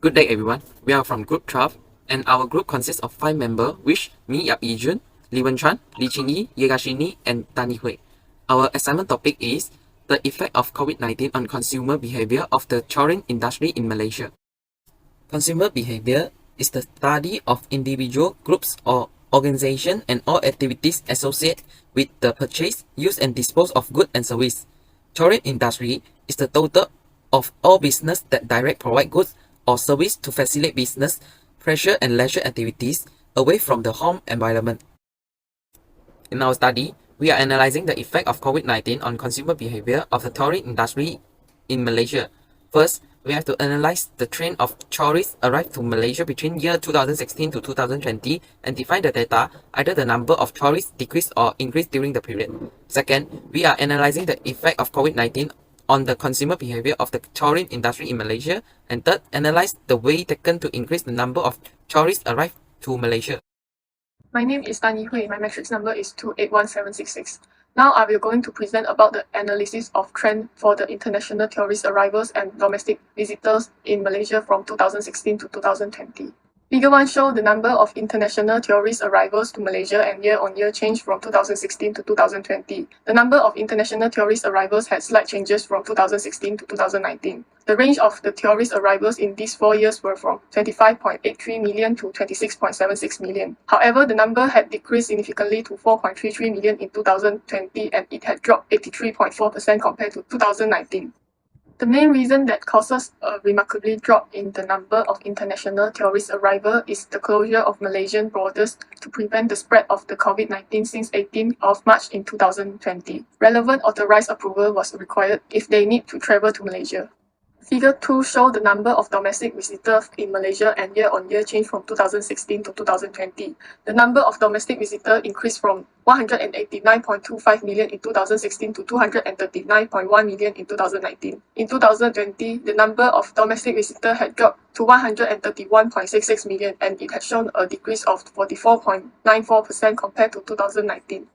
Good day everyone, we are from Group 12 and our group consists of 5 members which me, Yap Yijun, Li Wenchuan, Li Qingyi, YEGGASINY and Tan YIHUI. Our assignment topic is the effect of COVID-19 on consumer behavior of the touring industry in Malaysia. Consumer behavior is the study of individual, groups or organizations and all activities associated with the purchase, use and dispose of goods and service. Touring industry is the total of all business that direct provide goods or service to facilitate business, pleasure and leisure activities away from the home environment. In our study, we are analyzing the effect of COVID-19 on consumer behavior of the touring industry in Malaysia. First, we have to analyze the trend of tourists arrived to Malaysia between year 2016 to 2020 and define the data, either the number of tourists decreased or increased during the period. Second, we are analyzing the effect of COVID-19 on the consumer behavior of the touring industry in Malaysia. And third, analyze the way taken to increase the number of tourists arrived to Malaysia. My name is Tan YIHUI. My matrix number is 281766. Now I will going to present about the analysis of trend for the international tourist arrivals and domestic visitors in Malaysia from 2016 to 2020. Figure 1 shows the number of international tourist arrivals to Malaysia and year-on-year change from 2016 to 2020. The number of international tourist arrivals had slight changes from 2016 to 2019. The range of the tourist arrivals in these 4 years were from 25.83 million to 26.76 million. However, the number had decreased significantly to 4.33 million in 2020 and it had dropped 83.4% compared to 2019. The main reason that causes a remarkably drop in the number of international tourist arrival is the closure of Malaysian borders to prevent the spread of the COVID-19 since 18th of March in 2020. Relevant authorized approval was required if they need to travel to Malaysia. Figure 2 shows the number of domestic visitors in Malaysia and year-on-year change from 2016 to 2020. The number of domestic visitors increased from 189.25 million in 2016 to 239.1 million in 2019. In 2020, the number of domestic visitors had dropped to 131.66 million and it had shown a decrease of 44.94% compared to 2019.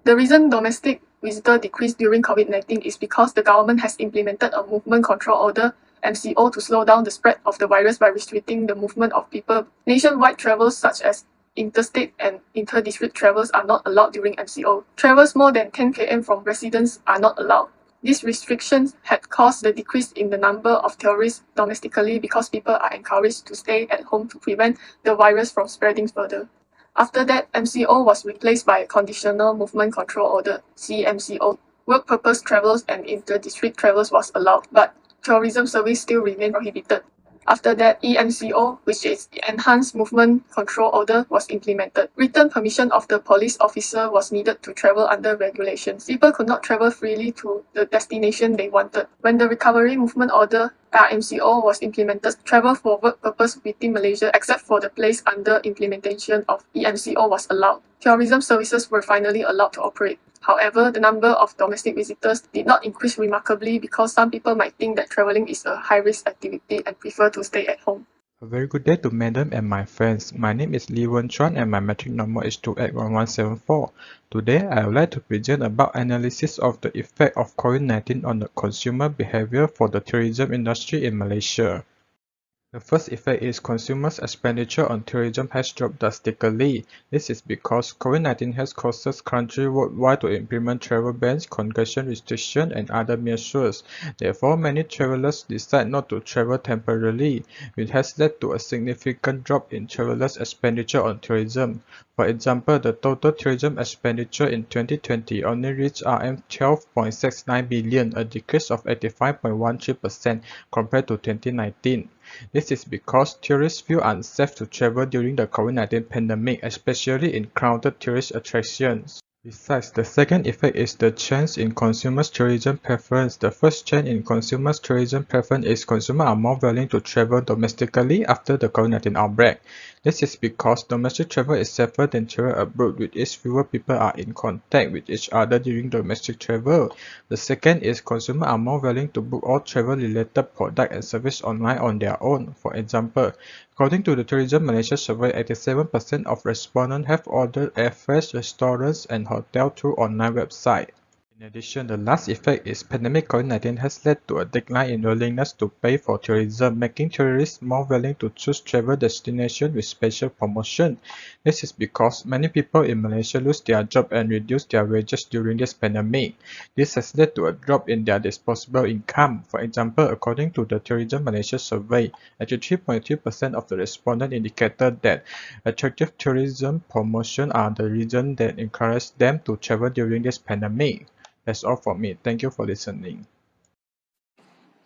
The reason domestic visitor decreased during COVID-19 is because the government has implemented a movement control order (MCO) to slow down the spread of the virus by restricting the movement of people. Nationwide travels such as interstate and inter-district travels are not allowed during MCO. Travels more than 10 km from residents are not allowed. These restrictions had caused the decrease in the number of tourists domestically because people are encouraged to stay at home to prevent the virus from spreading further. After that, MCO was replaced by a Conditional Movement Control Order (CMCO). Work purpose travels and inter-district travels was allowed, but tourism service still remained prohibited. After that, EMCO, which is Enhanced Movement Control Order, was implemented. Written permission of the police officer was needed to travel under regulations. People could not travel freely to the destination they wanted. When the Recovery Movement Order (RMCO) was implemented, travel for work purpose within Malaysia, except for the place under implementation of EMCO, was allowed. Tourism services were finally allowed to operate. However, the number of domestic visitors did not increase remarkably because some people might think that traveling is a high-risk activity and prefer to stay at home. A very good day to madam and my friends. My name is Li Wenchuan and my matric number is 281174. Today, I would like to present about analysis of the effect of COVID-19 on the consumer behavior for the tourism industry in Malaysia. The first effect is consumers' expenditure on tourism has dropped drastically. This is because COVID-19 has caused countries worldwide to implement travel bans, congestion restrictions, and other measures. Therefore, many travelers decide not to travel temporarily, which has led to a significant drop in travelers' expenditure on tourism. For example, the total tourism expenditure in 2020 only reached RM 12.69 billion, a decrease of 85.13% compared to 2019. This is because tourists feel unsafe to travel during the COVID-19 pandemic, especially in crowded tourist attractions. Besides, the second effect is the change in consumers' tourism preference. The first change in consumers' tourism preference is consumers are more willing to travel domestically after the COVID-19 outbreak. This is because domestic travel is safer than travel abroad, which fewer people are in contact with each other during domestic travel. The second is consumers are more willing to book all travel-related products and services online on their own. For example, according to the Tourism Malaysia survey, 87% of respondents have ordered airfares, restaurants, and hotels through online websites. In addition, the last effect is pandemic COVID-19 has led to a decline in willingness to pay for tourism, making tourists more willing to choose travel destinations with special promotion. This is because many people in Malaysia lose their job and reduce their wages during this pandemic. This has led to a drop in their disposable income. For example, according to the Tourism Malaysia survey, 83.2% of the respondents indicated that attractive tourism promotions are the reason that encourage them to travel during this pandemic. That's all from me. Thank you for listening.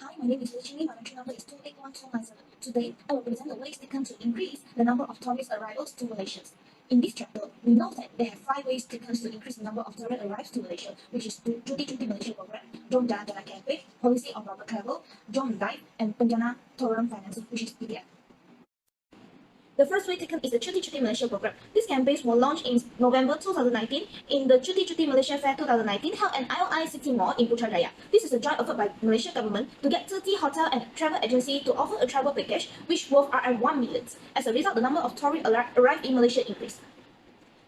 Hi, my name is YEGGASINY. My metric number is 281297. Today, I will present the ways taken to increase the number of tourist arrivals to Malaysia. In this chapter, we know that there are 5 ways taken to increase the number of tourist arrivals to Malaysia, which is Cuti Malaysia program, Jom Jalan-Jalan campaign, policy of rubber travel, Jom Dive, and Penjana Tourism financing, which is PDF. The first way taken is the Cuti Malaysia program. These campaigns were launched in November 2019 in the Cuti Malaysia Fair 2019 held at ILI City Mall in Putrajaya. This is a joint effort by Malaysia government to get 30 hotel and travel agency to offer a travel package which worth RM1 million. As a result, the number of tourists arrived in Malaysia increased.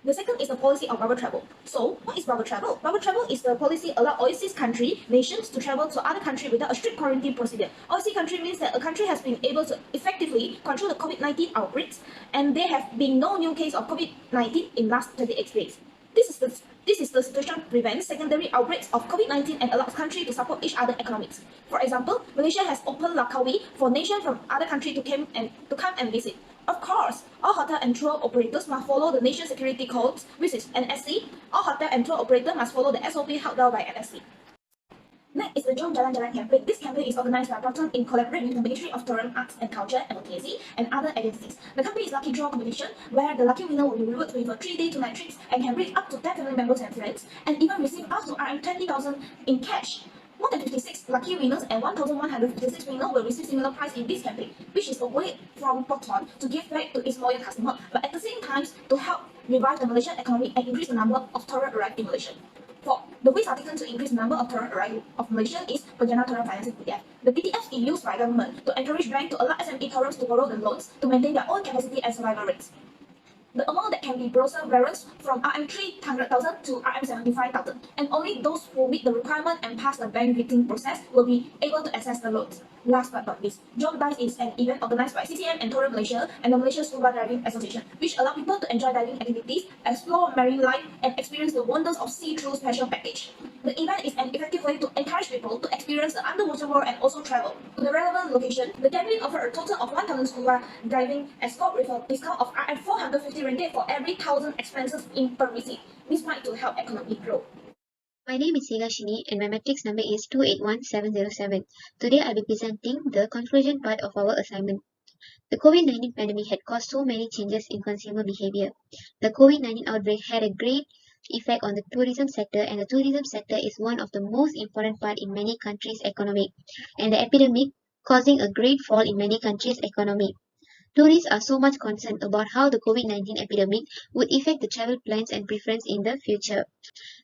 The second is the policy of bubble travel. So, what is bubble travel? Bubble travel is the policy allow overseas country, nations to travel to other country without a strict quarantine procedure. Overseas country means that a country has been able to effectively control the COVID-19 outbreaks and there have been no new case of COVID-19 in last 28 days. This is the situation prevents secondary outbreaks of COVID-19 and allows countries to support each other economics. For example, Malaysia has opened Langkawi for nations from other countries to come and visit. Of course, all hotel and tour operators must follow the Nation Security Codes, which is NSC. All hotel and tour operators must follow the SOP held down by NSC. Next is the Jom Jalan-Jalan campaign. This campaign is organized by Proton in collaboration with the Ministry of Tourism, Arts and Culture, MOTAC, and other agencies. The campaign is lucky draw competition, where the lucky winner will be rewarded with a 3-day 2-night trip and can bring up to 10 family members and friends, and even receive up to RM20,000 in cash. More than 56 lucky winners and 1,156 winners will receive similar prize in this campaign, which is a way from Proton to give back to its loyal customer, but at the same time to help revive the Malaysian economy and increase the number of tourists arriving in Malaysia. 4. The ways are taken to increase the number of tourist arrival of Malaysia is Penjana Tourism financing PTF. The PTF is used by government to encourage banks to allow SME tourists to borrow the loans to maintain their own capacity and survival rates. The amount that can be borrowed varies from RM300,000 to RM75,000, and only those who meet the requirement and pass the bank vetting process will be able to access the loans. Last but not least, Jom Dive is an event organized by CCM and Tourism Malaysia and the Malaysia Scuba Diving Association, which allow people to enjoy diving activities, explore marine life, and experience the wonders of sea through special package. The event is an effective way to encourage people to experience the underwater world and also travel to the relevant location. The campaign offered a total of 1,000 scuba diving escort with a discount of RM450 ringgit for every 1,000 expenses in per visit. This might to help economy grow. My name is YEGGASINY and my matrix number is 281707. Today I'll be presenting the conclusion part of our assignment. The COVID-19 pandemic had caused so many changes in consumer behavior. The COVID-19 outbreak had a great effect on the tourism sector, and the tourism sector is one of the most important part in many countries' economy, and the epidemic causing a great fall in many countries' economy. Tourists are so much concerned about how the COVID-19 epidemic would affect the travel plans and preference in the future.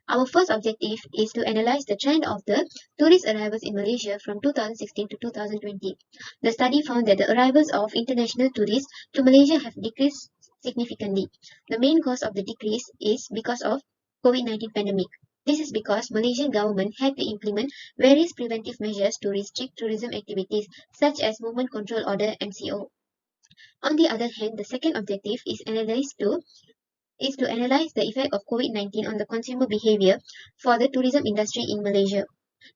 Our first objective is to analyze the trend of the tourist arrivals in Malaysia from 2016 to 2020. The study found that the arrivals of international tourists to Malaysia have decreased significantly. The main cause of the decrease is because of COVID-19 pandemic. This is because Malaysian government had to implement various preventive measures to restrict tourism activities such as Movement Control Order (MCO). On the other hand, the second objective is to analyze the effect of COVID-19 on the consumer behavior for the tourism industry in Malaysia.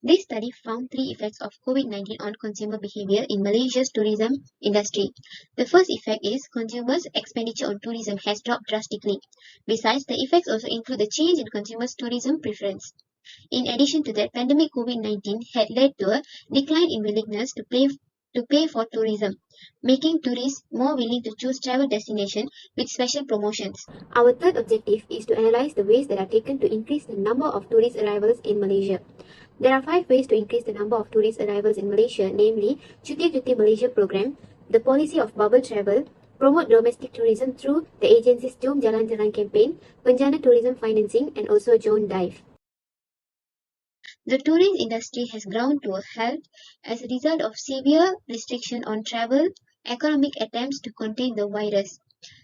This study found 3 effects of COVID-19 on consumer behavior in Malaysia's tourism industry. The first effect is consumers' expenditure on tourism has dropped drastically. Besides, the effects also include the change in consumers' tourism preference. In addition to that, pandemic COVID-19 had led to a decline in willingness to pay for tourism, making tourists more willing to choose travel destinations with special promotions. Our third objective is to analyze the ways that are taken to increase the number of tourist arrivals in Malaysia. There are 5 ways to increase the number of tourist arrivals in Malaysia, namely Cuti Malaysia program, the policy of bubble travel, promote domestic tourism through the agency's Jom Jalan-Jalan campaign, Penjana tourism financing, and also Jom Dive. The tourism industry has ground to a halt as a result of severe restriction on travel, economic attempts to contain the virus.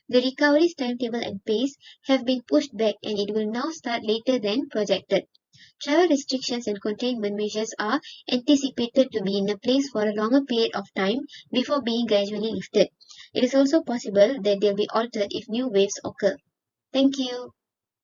The recovery's timetable and pace have been pushed back, and it will now start later than projected. Travel restrictions and containment measures are anticipated to be in place for a longer period of time before being gradually lifted. It is also possible that they will be altered if new waves occur. Thank you.